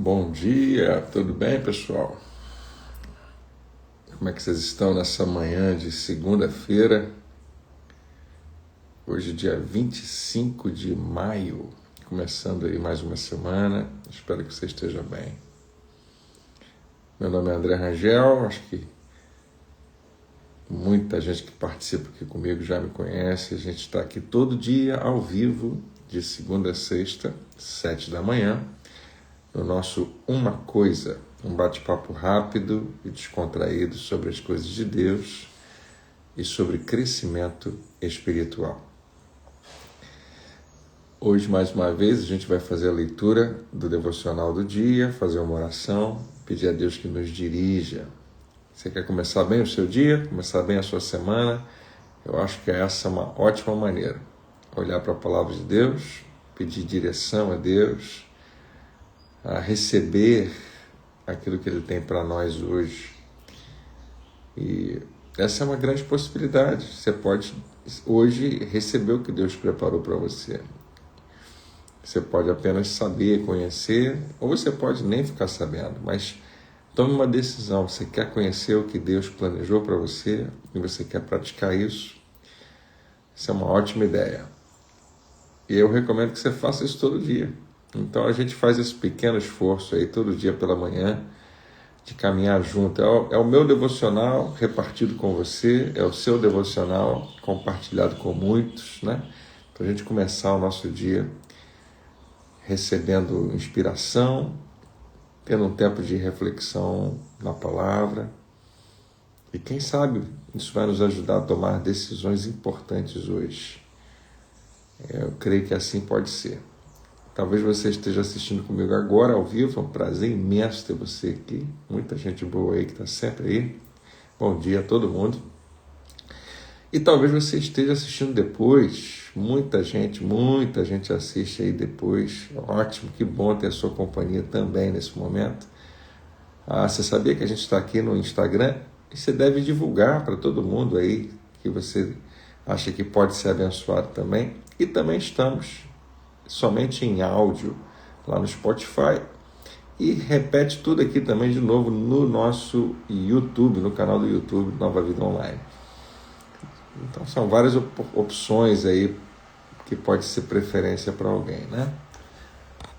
Bom dia, tudo bem, pessoal? Como é que vocês estão nessa manhã de segunda-feira? Hoje, dia 25 de maio, começando aí mais uma semana. Espero que você esteja bem. Meu nome é André Rangel, acho que muita gente que participa aqui comigo já me conhece. A gente está aqui todo dia ao vivo, de segunda a sexta, 7 da manhã, no nosso Uma Coisa, um bate-papo rápido e descontraído sobre as coisas de Deus e sobre crescimento espiritual. Hoje, mais uma vez, a gente vai fazer a leitura do devocional do dia, fazer uma oração, pedir a Deus que nos dirija. Você quer começar bem o seu dia, começar bem a sua semana? Eu acho que essa é uma ótima maneira. Olhar para a palavra de Deus, pedir direção a Deus, a receber aquilo que Ele tem para nós hoje. E essa é uma grande possibilidade. Você pode hoje receber o que Deus preparou para você. Você pode apenas saber, conhecer, ou você pode nem ficar sabendo, mas tome uma decisão. Você quer conhecer o que Deus planejou para você e você quer praticar isso? Isso é uma ótima ideia. E eu recomendo que você faça isso todo dia. Então a gente faz esse pequeno esforço aí todo dia pela manhã, de caminhar junto. É o meu devocional repartido com você, é o seu devocional compartilhado com muitos, né? Para a gente começar o nosso dia recebendo inspiração, tendo um tempo de reflexão na palavra. E quem sabe isso vai nos ajudar a tomar decisões importantes hoje. Eu creio que assim pode ser. Talvez você esteja assistindo comigo agora ao vivo, é um prazer imenso ter você aqui. Muita gente boa aí que está sempre aí. Bom dia a todo mundo. E talvez você esteja assistindo depois. Muita gente assiste aí depois. Ótimo, que bom ter a sua companhia também nesse momento. Você sabia que a gente está aqui no Instagram? E você deve divulgar para todo mundo aí que você acha que pode ser abençoado também. E também estamos somente em áudio lá no Spotify. E repete tudo aqui também de novo no nosso YouTube, no canal do YouTube Nova Vida Online. Então são várias opções aí que pode ser preferência para alguém, né?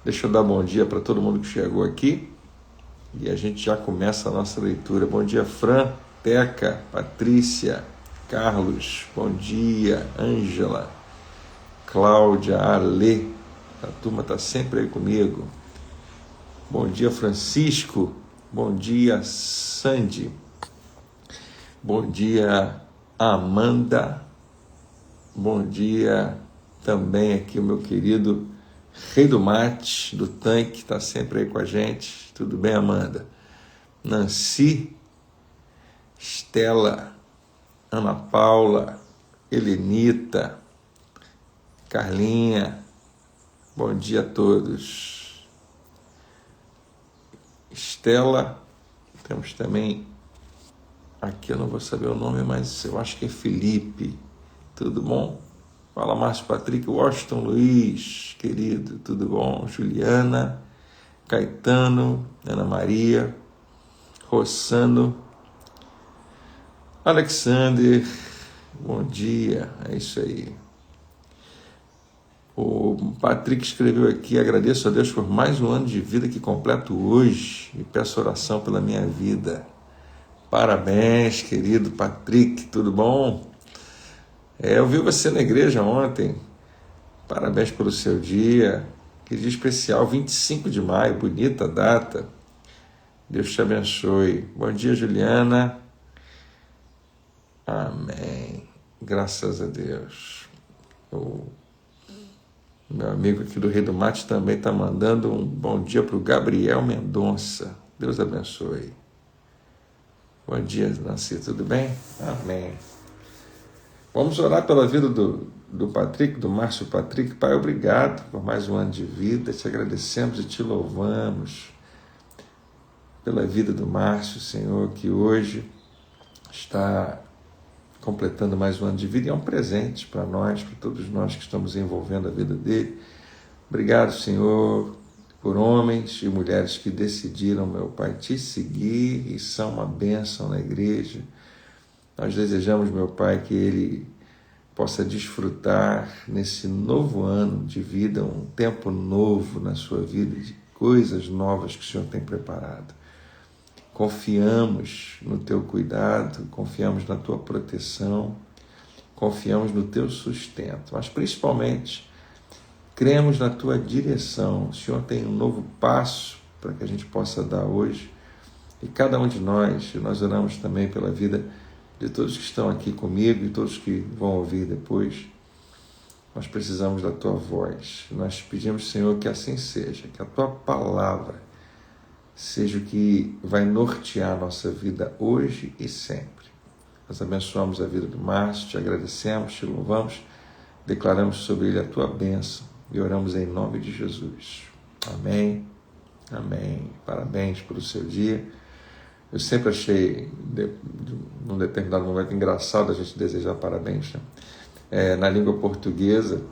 Deixa eu dar bom dia para todo mundo que chegou aqui e a gente já começa a nossa leitura. Bom dia, Fran, Teca, Patrícia, Carlos, bom dia, Ângela, Cláudia, Ale, a turma está sempre aí comigo. Bom dia, Francisco, bom dia, Sandy, bom dia, Amanda, bom dia também aqui o meu querido Rei do Mate, do Tanque, está sempre aí com a gente. Tudo bem, Amanda? Nancy, Estela, Ana Paula, Helenita, Carlinha, bom dia a todos. Estela, temos também, aqui eu não vou saber o nome, mas eu acho que é Felipe, tudo bom? Fala, Márcio Patrick, Washington Luiz, querido, tudo bom? Juliana, Caetano, Ana Maria, Rossano, Alexander, bom dia, é isso aí. O Patrick escreveu aqui: agradeço a Deus por mais um ano de vida que completo hoje e peço oração pela minha vida. Parabéns, querido Patrick, tudo bom? Eu vi você na igreja ontem, parabéns pelo seu dia, que dia especial, 25 de maio, bonita data, Deus te abençoe. Bom dia, Juliana, amém, graças a Deus. O meu amigo aqui do Rei do Mate também está mandando um bom dia para o Gabriel Mendonça, Deus abençoe. Bom dia, Nancy, tudo bem? Amém. Vamos orar pela vida do Patrick, do Márcio Patrick. Pai, obrigado por mais um ano de vida, te agradecemos e te louvamos pela vida do Márcio, Senhor, que hoje está completando mais um ano de vida e é um presente para nós, para todos nós que estamos envolvendo a vida dele. Obrigado, Senhor, por homens e mulheres que decidiram, meu Pai, te seguir e são uma bênção na igreja. Nós desejamos, meu Pai, que ele possa desfrutar nesse novo ano de vida, um tempo novo na sua vida, de coisas novas que o Senhor tem preparado. Confiamos no teu cuidado, confiamos na tua proteção, confiamos no teu sustento, mas principalmente cremos na tua direção. O Senhor tem um novo passo para que a gente possa dar hoje, e cada um de nós oramos também pela vida de todos que estão aqui comigo e todos que vão ouvir depois. Nós precisamos da tua voz. Nós pedimos, Senhor, que assim seja, que a tua palavra seja o que vai nortear a nossa vida hoje e sempre. Nós abençoamos a vida do Márcio, te agradecemos, te louvamos, declaramos sobre ele a tua bênção e oramos em nome de Jesus. Amém. Amém. Parabéns pelo seu dia. Eu sempre achei, num determinado momento, engraçado a gente desejar parabéns, né? Na língua portuguesa,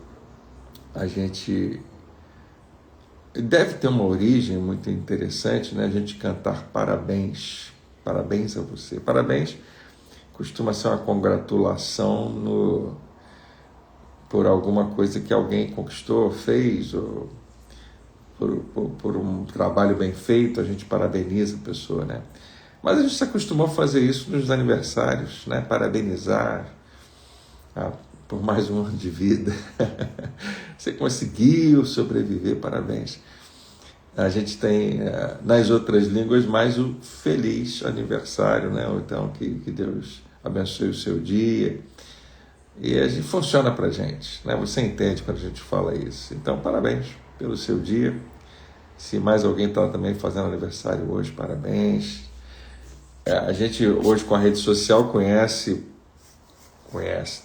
a gente deve ter uma origem muito interessante, né? A gente cantar parabéns, parabéns a você. Parabéns costuma ser uma congratulação por alguma coisa que alguém conquistou, fez, ou por um trabalho bem feito, a gente parabeniza a pessoa, né? Mas a gente se acostumou a fazer isso nos aniversários, né? Parabenizar por mais um ano de vida. Você conseguiu sobreviver, parabéns. A gente tem nas outras línguas mais o feliz aniversário, né? Ou então que Deus abençoe o seu dia. E a gente funciona para a gente, né? Você entende quando a gente fala isso. Então, parabéns pelo seu dia. Se mais alguém está também fazendo aniversário hoje, parabéns. A gente hoje com a rede social conhece,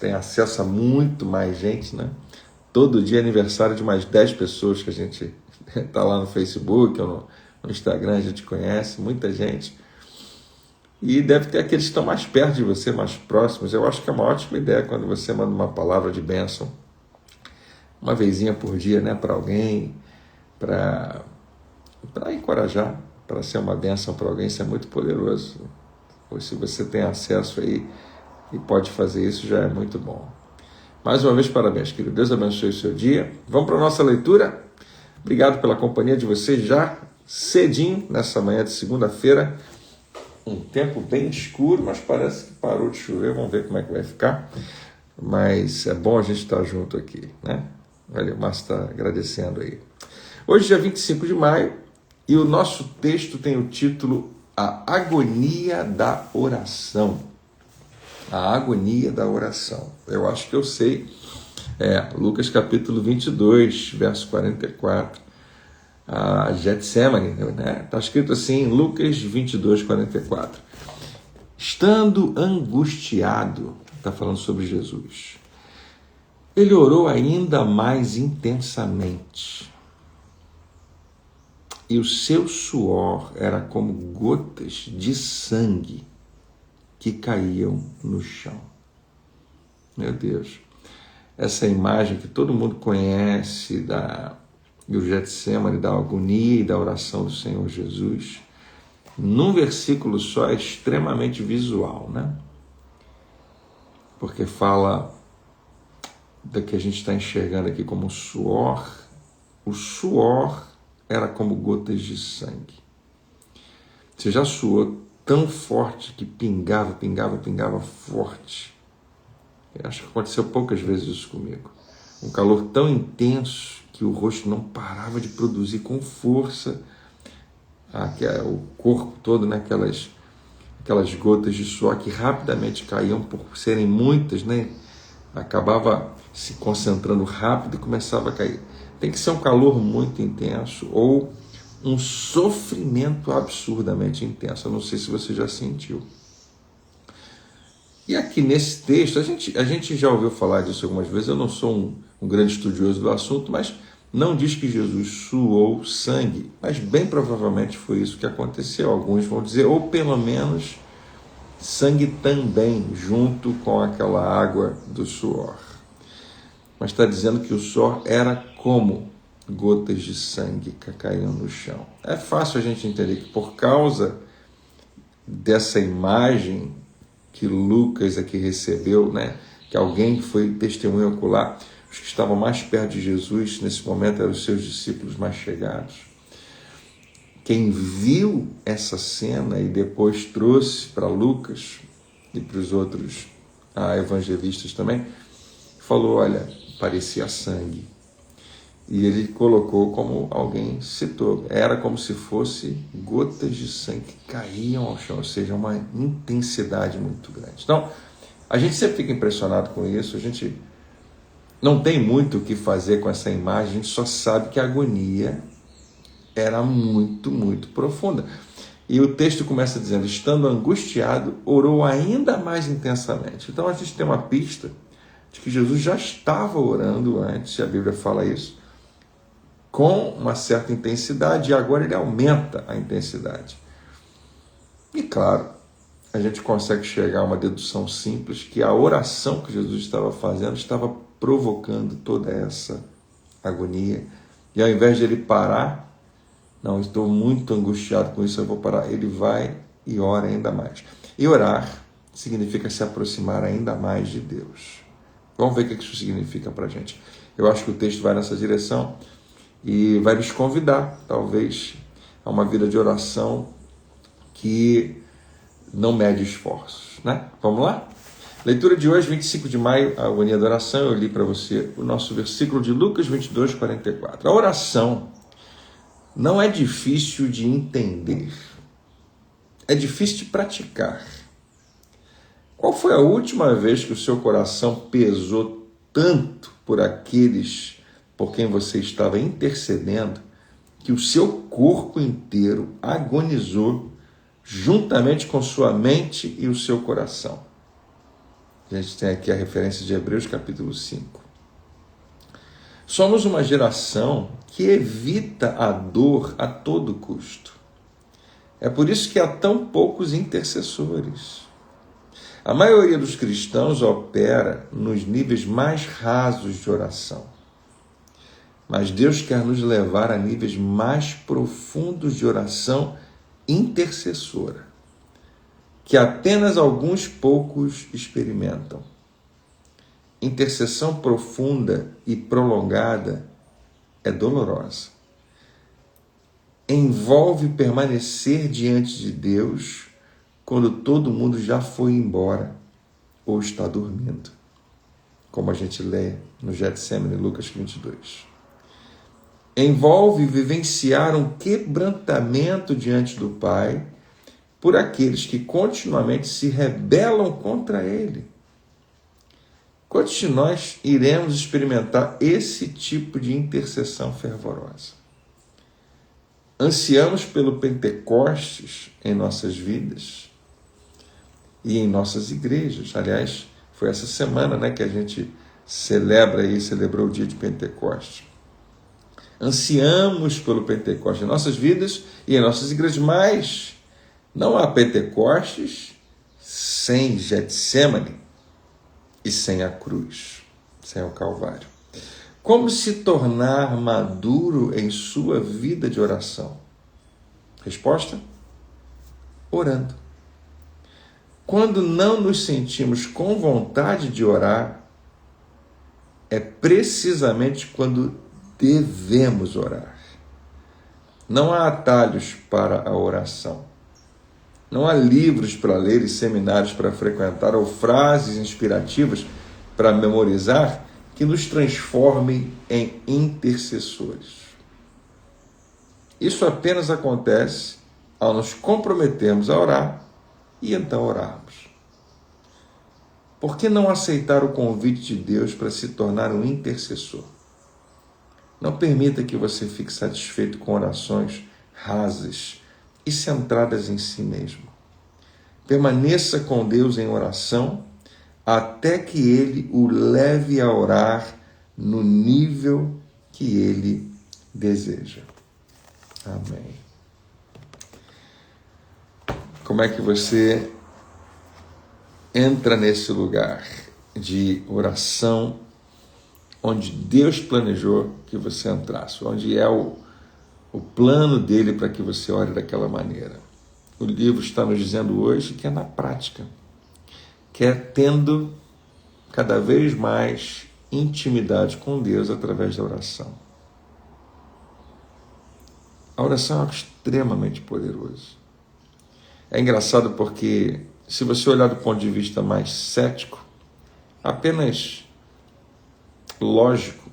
tem acesso a muito mais gente, né? Todo dia é aniversário de mais 10 pessoas que a gente está lá no Facebook ou no Instagram, a gente conhece, muita gente. E deve ter aqueles que estão mais perto de você, mais próximos. Eu acho que é uma ótima ideia quando você manda uma palavra de bênção, uma vezinha por dia, né, para alguém, para encorajar, para ser uma bênção para alguém. Isso é muito poderoso. Ou se você tem acesso aí e pode fazer isso, já é muito bom. Mais uma vez, parabéns, querido. Deus abençoe o seu dia. Vamos para a nossa leitura. Obrigado pela companhia de vocês já cedinho, nessa manhã de segunda-feira. Um tempo bem escuro, mas parece que parou de chover. Vamos ver como é que vai ficar. Mas é bom a gente estar junto aqui, né? Olha, o Márcio está agradecendo aí. Hoje, dia 25 de maio, e o nosso texto tem o título A Agonia da Oração. A agonia da oração. Eu acho que eu sei. Lucas capítulo 22, verso 44. A Getsemane, né? Está escrito assim, Lucas 22, 44. Estando angustiado, está falando sobre Jesus, ele orou ainda mais intensamente. E o seu suor era como gotas de sangue que caíam no chão. Meu Deus, essa imagem que todo mundo conhece do Getsemane, da agonia e da oração do Senhor Jesus, num versículo só, é extremamente visual, né? Porque fala da que a gente está enxergando aqui como suor. O suor era como gotas de sangue. Você já suou tão forte que pingava forte? Eu acho que aconteceu poucas vezes isso comigo. Um calor tão intenso que o rosto não parava de produzir com força o corpo todo, né? Aquelas gotas de suor que rapidamente caíam por serem muitas, né? Acabava se concentrando rápido e começava a cair. Tem que ser um calor muito intenso ou um sofrimento absurdamente intenso. Eu não sei se você já sentiu. E aqui nesse texto, a gente já ouviu falar disso algumas vezes. Eu não sou um grande estudioso do assunto, mas não diz que Jesus suou sangue, mas bem provavelmente foi isso que aconteceu. Alguns vão dizer, ou pelo menos sangue também, junto com aquela água do suor. Mas está dizendo que o suor era como gotas de sangue que caíam no chão. É fácil a gente entender que por causa dessa imagem que Lucas aqui recebeu, né, que alguém foi testemunha ocular, os que estavam mais perto de Jesus nesse momento eram os seus discípulos mais chegados. Quem viu essa cena e depois trouxe para Lucas e para os outros evangelistas também, falou, olha, parecia sangue. E ele colocou como alguém citou, era como se fosse gotas de sangue que caíam ao chão, ou seja, uma intensidade muito grande. Então, a gente sempre fica impressionado com isso, a gente não tem muito o que fazer com essa imagem, a gente só sabe que a agonia era muito, muito profunda. E o texto começa dizendo, estando angustiado, orou ainda mais intensamente. Então a gente tem uma pista de que Jesus já estava orando antes, a Bíblia fala isso, com uma certa intensidade, e agora ele aumenta a intensidade. E claro, a gente consegue chegar a uma dedução simples, que a oração que Jesus estava fazendo estava provocando toda essa agonia. E ao invés de ele parar, não, estou muito angustiado com isso, eu vou parar. Ele vai e ora ainda mais. E orar significa se aproximar ainda mais de Deus. Vamos ver o que isso significa para a gente. Eu acho que o texto vai nessa direção e vai nos convidar, talvez, a uma vida de oração que não mede esforços, né? Vamos lá? Leitura de hoje, 25 de maio, a agonia da oração. Eu li para você o nosso versículo de Lucas 22, 44. A oração não é difícil de entender, é difícil de praticar. Qual foi a última vez que o seu coração pesou tanto por aqueles por quem você estava intercedendo, que o seu corpo inteiro agonizou juntamente com sua mente e o seu coração? A gente tem aqui a referência de Hebreus capítulo 5. Somos uma geração que evita a dor a todo custo. É por isso que há tão poucos intercessores. A maioria dos cristãos opera nos níveis mais rasos de oração. Mas Deus quer nos levar a níveis mais profundos de oração intercessora, que apenas alguns poucos experimentam. Intercessão profunda e prolongada é dolorosa. Envolve permanecer diante de Deus quando todo mundo já foi embora ou está dormindo, como a gente lê no Getsemane, Lucas 22. Envolve vivenciar um quebrantamento diante do Pai por aqueles que continuamente se rebelam contra Ele. Quantos de nós iremos experimentar esse tipo de intercessão fervorosa? Ansiamos pelo Pentecostes em nossas vidas e em nossas igrejas. Aliás, foi essa semana, né, que a gente celebrou o dia de Pentecostes. Ansiamos pelo Pentecostes em nossas vidas e em nossas igrejas, mas não há Pentecostes sem Getsemane e sem a cruz, sem o Calvário. Como se tornar maduro em sua vida de oração? Resposta? Orando. Quando não nos sentimos com vontade de orar, é precisamente quando devemos orar. Não há atalhos para a oração. Não há livros para ler e seminários para frequentar ou frases inspirativas para memorizar que nos transformem em intercessores. Isso apenas acontece ao nos comprometermos a orar e então orarmos. Por que não aceitar o convite de Deus para se tornar um intercessor? Não permita que você fique satisfeito com orações rasas e centradas em si mesmo. Permaneça com Deus em oração até que Ele o leve a orar no nível que Ele deseja. Amém. Como é que você entra nesse lugar de oração onde Deus planejou que você entrasse, onde é o plano dele para que você ore daquela maneira. O livro está nos dizendo hoje que é na prática, que é tendo cada vez mais intimidade com Deus através da oração. A oração é algo extremamente poderoso. É engraçado porque, se você olhar do ponto de vista mais cético, apenas lógico,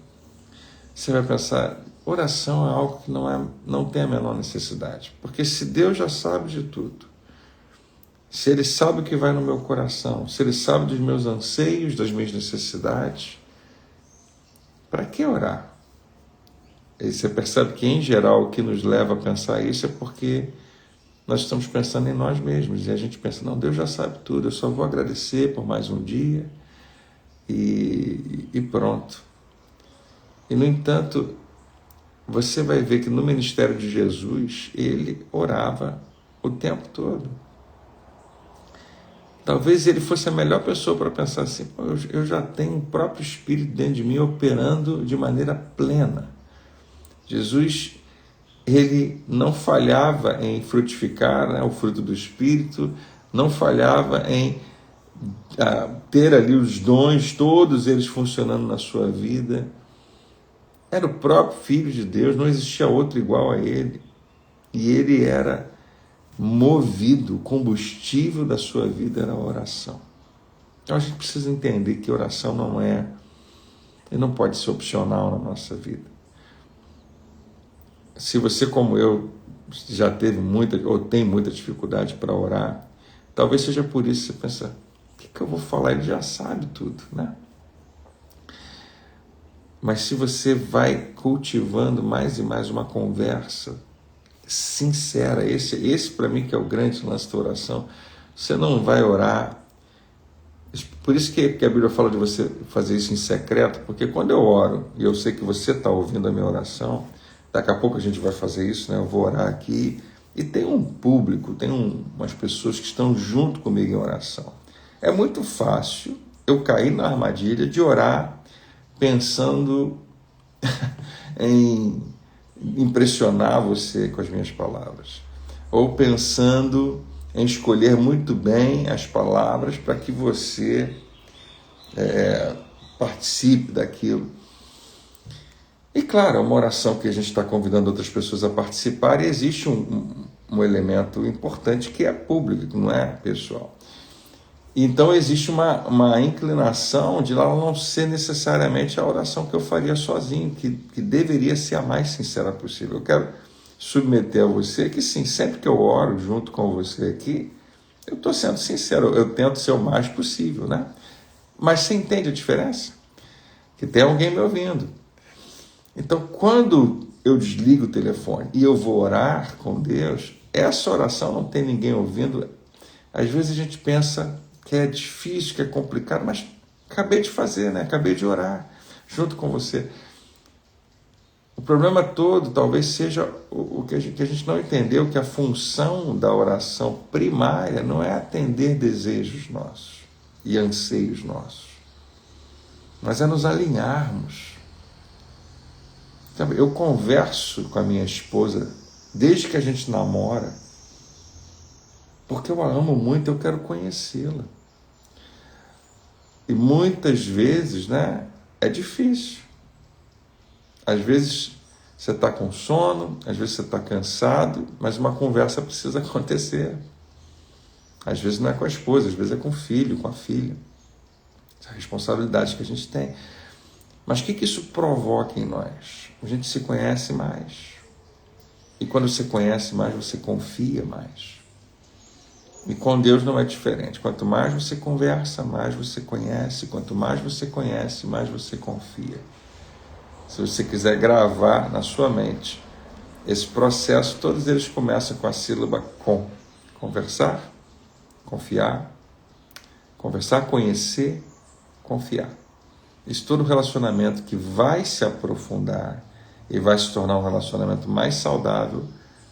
você vai pensar, oração é algo que não tem a menor necessidade. Porque se Deus já sabe de tudo, se Ele sabe o que vai no meu coração, se Ele sabe dos meus anseios, das minhas necessidades, para que orar? E você percebe que, em geral, o que nos leva a pensar isso é porque nós estamos pensando em nós mesmos. E a gente pensa, não, Deus já sabe tudo, eu só vou agradecer por mais um dia e pronto. E, no entanto, você vai ver que no ministério de Jesus, ele orava o tempo todo. Talvez ele fosse a melhor pessoa para pensar assim, eu já tenho o próprio Espírito dentro de mim operando de maneira plena. Jesus, ele não falhava em frutificar, né, o fruto do Espírito, não falhava em ter ali os dons, todos eles funcionando na sua vida. Era o próprio Filho de Deus, não existia outro igual a ele. E ele era movido, o combustível da sua vida era a oração. Então a gente precisa entender que oração não pode ser opcional na nossa vida. Se você, como eu, já teve muita ou tem muita dificuldade para orar, talvez seja por isso que você pensa, o que eu vou falar? Ele já sabe tudo, né? Mas se você vai cultivando mais e mais uma conversa sincera, esse para mim que é o grande lance da oração, você não vai orar. Por isso que a Bíblia fala de você fazer isso em secreto, porque quando eu oro, e eu sei que você está ouvindo a minha oração, daqui a pouco a gente vai fazer isso, né? Eu vou orar aqui, e tem um público, tem umas pessoas que estão junto comigo em oração. É muito fácil eu cair na armadilha de orar pensando em impressionar você com as minhas palavras, ou pensando em escolher muito bem as palavras para que você participe daquilo. E claro, é uma oração que a gente está convidando outras pessoas a participar, e existe um elemento importante que é público, que não é pessoal. Então existe uma inclinação de ela não ser necessariamente a oração que eu faria sozinho, que deveria ser a mais sincera possível. Eu quero submeter a você que sim, sempre que eu oro junto com você aqui, eu estou sendo sincero, eu tento ser o mais possível, né? Mas você entende a diferença? Que tem alguém me ouvindo. Então, quando eu desligo o telefone e eu vou orar com Deus, essa oração não tem ninguém ouvindo. Às vezes a gente pensa que é difícil, que é complicado, mas acabei de fazer, né? Acabei de orar junto com você. O problema todo talvez seja o que a gente não entendeu, que a função da oração primária não é atender desejos nossos e anseios nossos, mas é nos alinharmos. Eu converso com a minha esposa desde que a gente namora, porque eu a amo muito, eu quero conhecê-la. E muitas vezes, né, é difícil. Às vezes você está com sono, às vezes você está cansado, mas uma conversa precisa acontecer. Às vezes não é com a esposa, às vezes é com o filho, com a filha. Essa é a responsabilidade que a gente tem. Mas o que isso provoca em nós? A gente se conhece mais. E quando você conhece mais, você confia mais. E com Deus não é diferente. Quanto mais você conversa, mais você conhece. Quanto mais você conhece, mais você confia. Se você quiser gravar na sua mente esse processo, todos eles começam com a sílaba com. Conversar, confiar. Conversar, conhecer, confiar. Isso todo relacionamento que vai se aprofundar e vai se tornar um relacionamento mais saudável,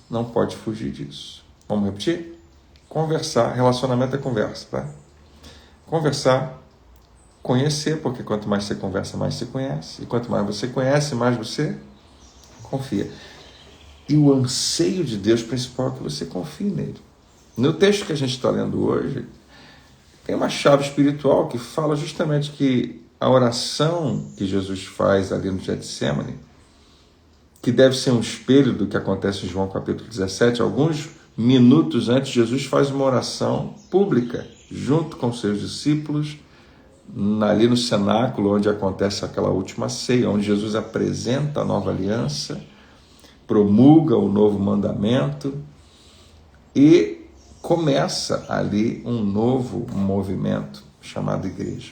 não pode fugir disso. Vamos repetir? Conversar, relacionamento é conversa, tá? Conversar, conhecer, porque quanto mais você conversa, mais você conhece. E quanto mais você conhece, mais você confia. E o anseio de Deus principal é que você confie nele. No texto que a gente está lendo hoje, tem uma chave espiritual que fala justamente que a oração que Jesus faz ali no Getsemane, que deve ser um espelho do que acontece em João capítulo 17, alguns minutos antes, Jesus faz uma oração pública, junto com seus discípulos, ali no cenáculo, onde acontece aquela última ceia, onde Jesus apresenta a nova aliança, promulga o novo mandamento e começa ali um novo movimento chamado igreja,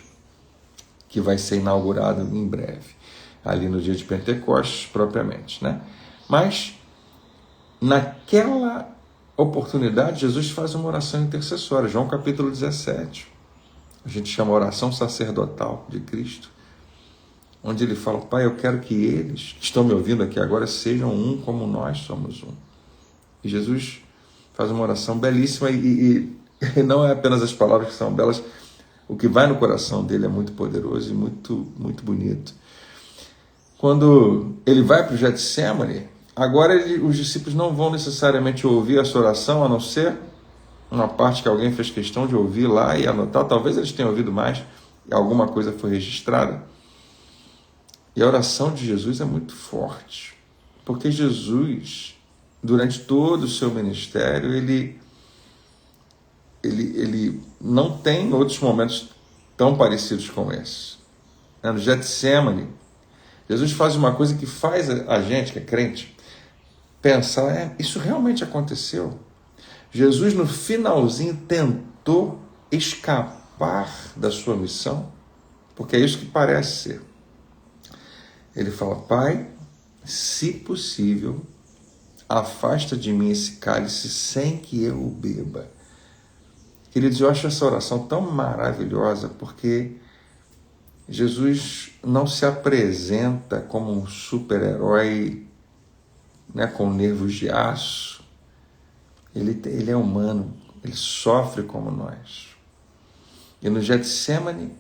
que vai ser inaugurado em breve, ali no dia de Pentecostes propriamente, né? Mas naquela oportunidade Jesus faz uma oração intercessória, João capítulo 17, a gente chama oração sacerdotal de Cristo, onde ele fala: Pai, eu quero que eles que estão me ouvindo aqui agora sejam um como nós somos um. E Jesus faz uma oração belíssima e não é apenas as palavras que são belas, o que vai no coração dele é muito poderoso e muito, muito bonito. Quando ele vai para o Getsemane, agora os discípulos não vão necessariamente ouvir essa oração, a não ser uma parte que alguém fez questão de ouvir lá e anotar, talvez eles tenham ouvido mais, e alguma coisa foi registrada. E a oração de Jesus é muito forte, porque Jesus, durante todo o seu ministério, ele não tem outros momentos tão parecidos com esse. No Getsemane, Jesus faz uma coisa que faz a gente, que é crente, pensar: isso realmente aconteceu? Jesus, no finalzinho, tentou escapar da sua missão, porque é isso que parece ser. Ele fala: Pai, se possível, afasta de mim esse cálice sem que eu o beba. Queridos, eu acho essa oração tão maravilhosa, porque Jesus não se apresenta como um super-herói, né, com nervos de aço. Ele é humano, ele sofre como nós. E no Getsemane,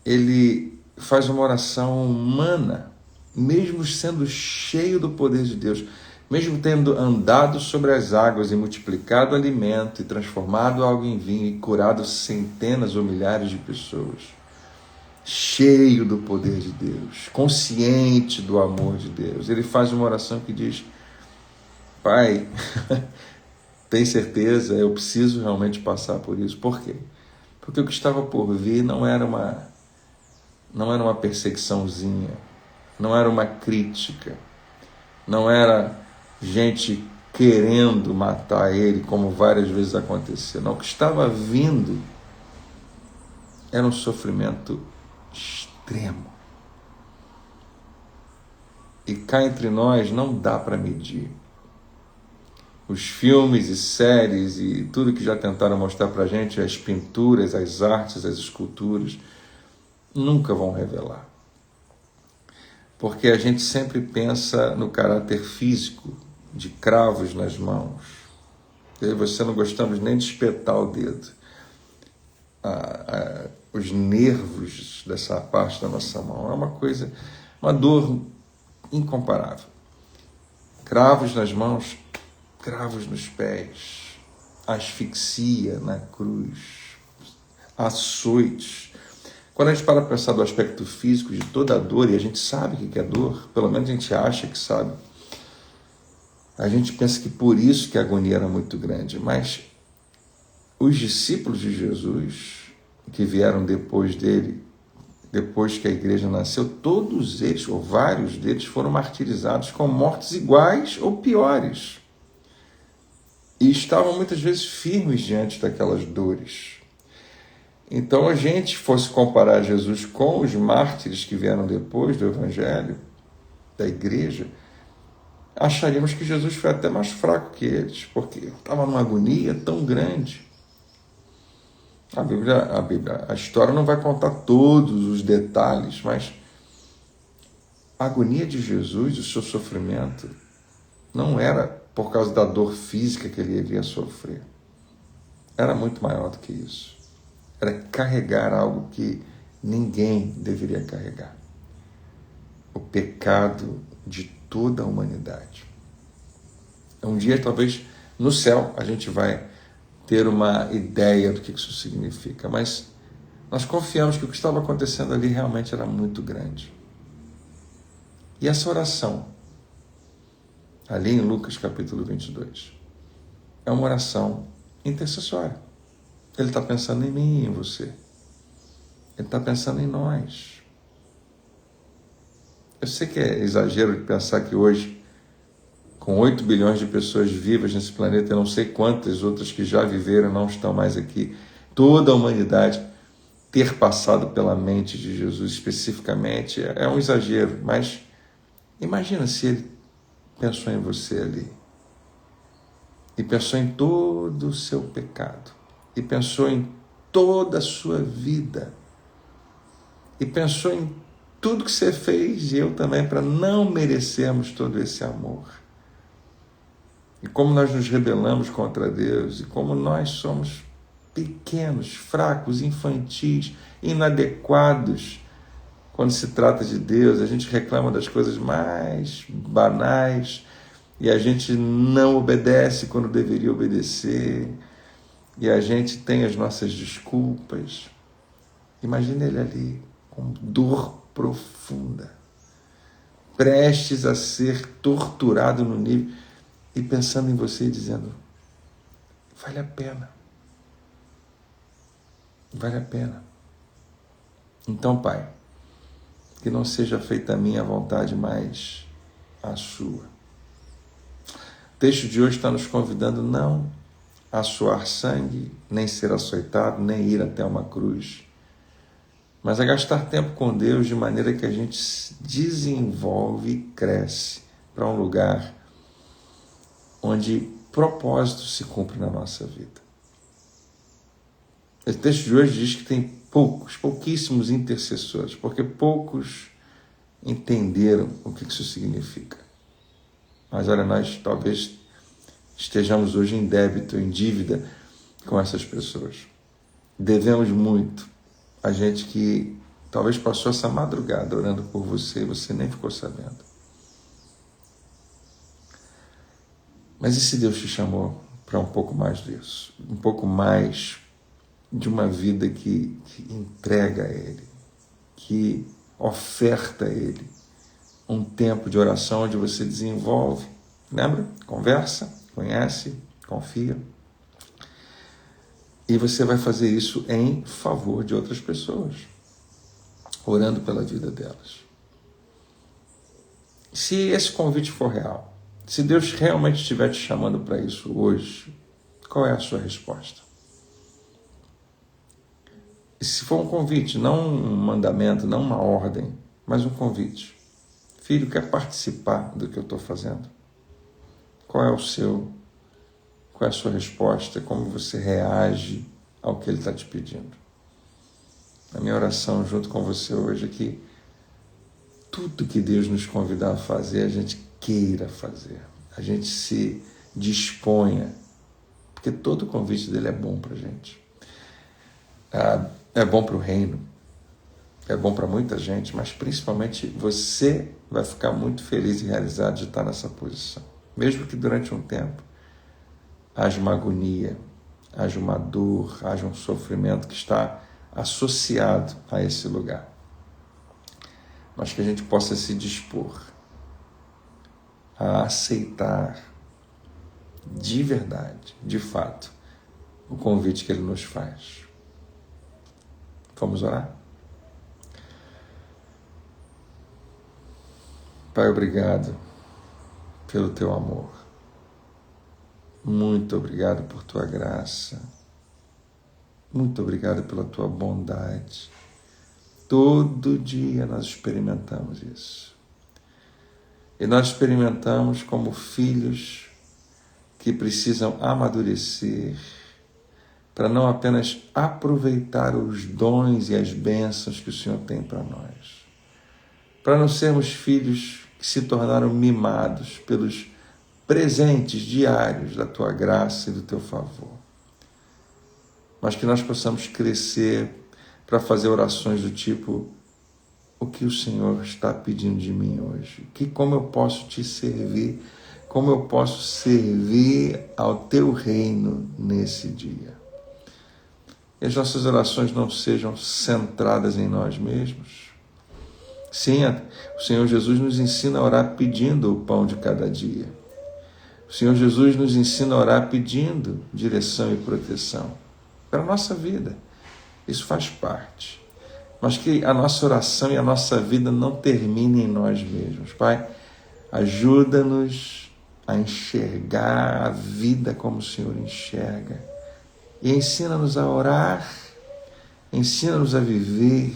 ele faz uma oração humana, mesmo sendo cheio do poder de Deus, mesmo tendo andado sobre as águas e multiplicado alimento e transformado algo em vinho e curado centenas ou milhares de pessoas, cheio do poder de Deus, consciente do amor de Deus, ele faz uma oração que diz: Pai, tem certeza, eu preciso realmente passar por isso. Por quê? Porque o que estava por vir não era uma perseguiçãozinha, não era uma crítica, não era gente querendo matar ele, como várias vezes aconteceu. Não, o que estava vindo era um sofrimento extremo. E cá entre nós não dá para medir. Os filmes e séries e tudo que já tentaram mostrar para a gente, as pinturas, as artes, as esculturas, nunca vão revelar. Porque a gente sempre pensa no caráter físico, de cravos nas mãos. Eu e você não gostamos nem de espetar o dedo. Os nervos dessa parte da nossa mão é uma coisa, uma dor incomparável. Cravos nas mãos, cravos nos pés, asfixia na cruz, açoites. Quando a gente para pensar do aspecto físico de toda a dor, e a gente sabe o que é dor, pelo menos a gente acha que sabe, a gente pensa que por isso que a agonia era muito grande. Mas os discípulos de Jesus, que vieram depois dele, depois que a igreja nasceu, todos eles, ou vários deles, foram martirizados com mortes iguais ou piores. E estavam muitas vezes firmes diante daquelas dores. Então, a gente fosse comparar Jesus com os mártires que vieram depois do Evangelho, da igreja, acharíamos que Jesus foi até mais fraco que eles, porque estava numa agonia tão grande. A história não vai contar todos os detalhes, mas a agonia de Jesus, o seu sofrimento, não era por causa da dor física que ele iria sofrer. Era muito maior do que isso. Era carregar algo que ninguém deveria carregar. O pecado de toda a humanidade. Um dia, talvez, no céu, a gente vai ter uma ideia do que isso significa, mas nós confiamos que o que estava acontecendo ali realmente era muito grande. E essa oração, ali em Lucas capítulo 22, é uma oração intercessória. Ele está pensando em mim e em você. Ele está pensando em nós. Eu sei que é exagero de pensar que hoje, com 8 bilhões de pessoas vivas nesse planeta, eu não sei quantas outras que já viveram não estão mais aqui, toda a humanidade ter passado pela mente de Jesus especificamente é um exagero, mas imagina se ele pensou em você ali, e pensou em todo o seu pecado, e pensou em toda a sua vida, e pensou em tudo que você fez, e eu também, para não merecermos todo esse amor. E como nós nos rebelamos contra Deus, e como nós somos pequenos, fracos, infantis, inadequados. Quando se trata de Deus, a gente reclama das coisas mais banais, e a gente não obedece quando deveria obedecer, e a gente tem as nossas desculpas. Imagina ele ali, com dor profunda, prestes a ser torturado no nível, e pensando em você e dizendo, vale a pena. Vale a pena. Então, Pai, que não seja feita a minha vontade, mas a sua. O texto de hoje está nos convidando não a suar sangue, nem ser açoitado, nem ir até uma cruz, mas a gastar tempo com Deus de maneira que a gente se desenvolve e cresce para um lugar onde propósito se cumpre na nossa vida. Esse texto de hoje diz que tem pouquíssimos intercessores, porque poucos entenderam o que isso significa. Mas olha, nós talvez estejamos hoje em débito, em dívida com essas pessoas. Devemos muito a gente que talvez passou essa madrugada orando por você e você nem ficou sabendo. Mas e se Deus te chamou para um pouco mais disso? Um pouco mais de uma vida que entrega a Ele, que oferta a Ele um tempo de oração onde você desenvolve, lembra? Conversa, conhece, confia. E você vai fazer isso em favor de outras pessoas, orando pela vida delas. Se esse convite for real, se Deus realmente estiver te chamando para isso hoje, qual é a sua resposta? E se for um convite, não um mandamento, não uma ordem, mas um convite. Filho, quer participar do que eu estou fazendo? Qual é a sua resposta? Como você reage ao que Ele está te pedindo? A minha oração junto com você hoje é que tudo que Deus nos convidar a fazer, a gente queira fazer. A gente se disponha, porque todo convite dele é bom para a gente. É bom para o reino, é bom para muita gente, mas principalmente você vai ficar muito feliz e realizado de estar nessa posição. Mesmo que durante um tempo haja uma agonia, haja uma dor, haja um sofrimento que está associado a esse lugar. Mas que a gente possa se dispor a aceitar de verdade, de fato, o convite que Ele nos faz. Vamos orar? Pai, obrigado pelo Teu amor. Muito obrigado por Tua graça. Muito obrigado pela Tua bondade. Todo dia nós experimentamos isso. E nós experimentamos como filhos que precisam amadurecer para não apenas aproveitar os dons e as bênçãos que o Senhor tem para nós, para não sermos filhos que se tornaram mimados pelos presentes diários da Tua graça e do Teu favor, mas que nós possamos crescer para fazer orações do tipo: o que o Senhor está pedindo de mim hoje? Como eu posso te servir? Como eu posso servir ao teu reino nesse dia? Que as nossas orações não sejam centradas em nós mesmos. Sim, o Senhor Jesus nos ensina a orar pedindo o pão de cada dia. O Senhor Jesus nos ensina a orar pedindo direção e proteção para a nossa vida. Isso faz parte. Mas que a nossa oração e a nossa vida não terminem em nós mesmos. Pai, ajuda-nos a enxergar a vida como o Senhor enxerga. E ensina-nos a orar, ensina-nos a viver,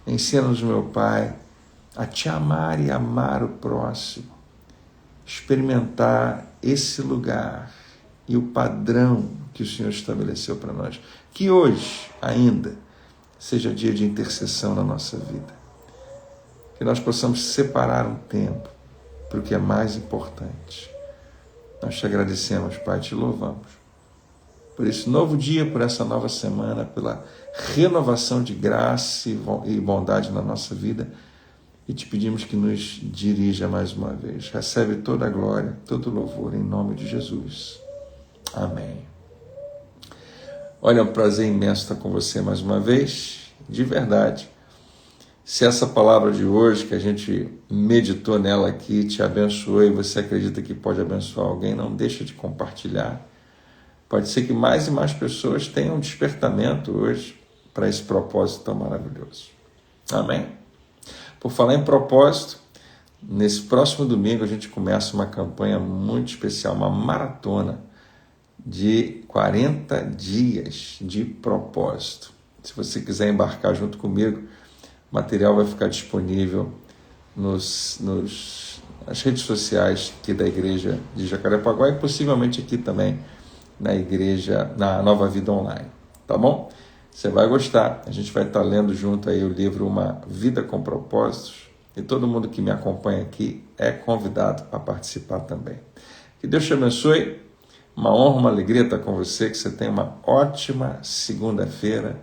ensina-nos, meu Pai, a te amar e amar o próximo, experimentar esse lugar e o padrão que o Senhor estabeleceu para nós. Que hoje, ainda, seja dia de intercessão na nossa vida. Que nós possamos separar um tempo para o que é mais importante. Nós te agradecemos, Pai, te louvamos por esse novo dia, por essa nova semana, pela renovação de graça e bondade na nossa vida, e te pedimos que nos dirija mais uma vez. Recebe toda a glória, todo o louvor, em nome de Jesus. Amém. Olha, é um prazer imenso estar com você mais uma vez, de verdade. Se essa palavra de hoje, que a gente meditou nela aqui, te abençoou e você acredita que pode abençoar alguém, não deixa de compartilhar. Pode ser que mais e mais pessoas tenham um despertamento hoje para esse propósito tão maravilhoso. Amém? Por falar em propósito, nesse próximo domingo a gente começa uma campanha muito especial, uma maratona de 40 dias de propósito. Se você quiser embarcar junto comigo, o material vai ficar disponível nas redes sociais aqui da Igreja de Jacarepaguá e possivelmente aqui também na igreja, na Nova Vida Online, tá bom? Você vai gostar, a gente vai estar lendo junto aí o livro Uma Vida com Propósitos, e todo mundo que me acompanha aqui é convidado a participar também. Que Deus te abençoe, uma honra, uma alegria estar com você, que você tenha uma ótima segunda-feira,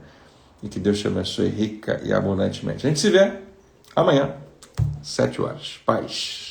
e que Deus te abençoe rica e abundantemente. A gente se vê amanhã, 7 horas. Paz.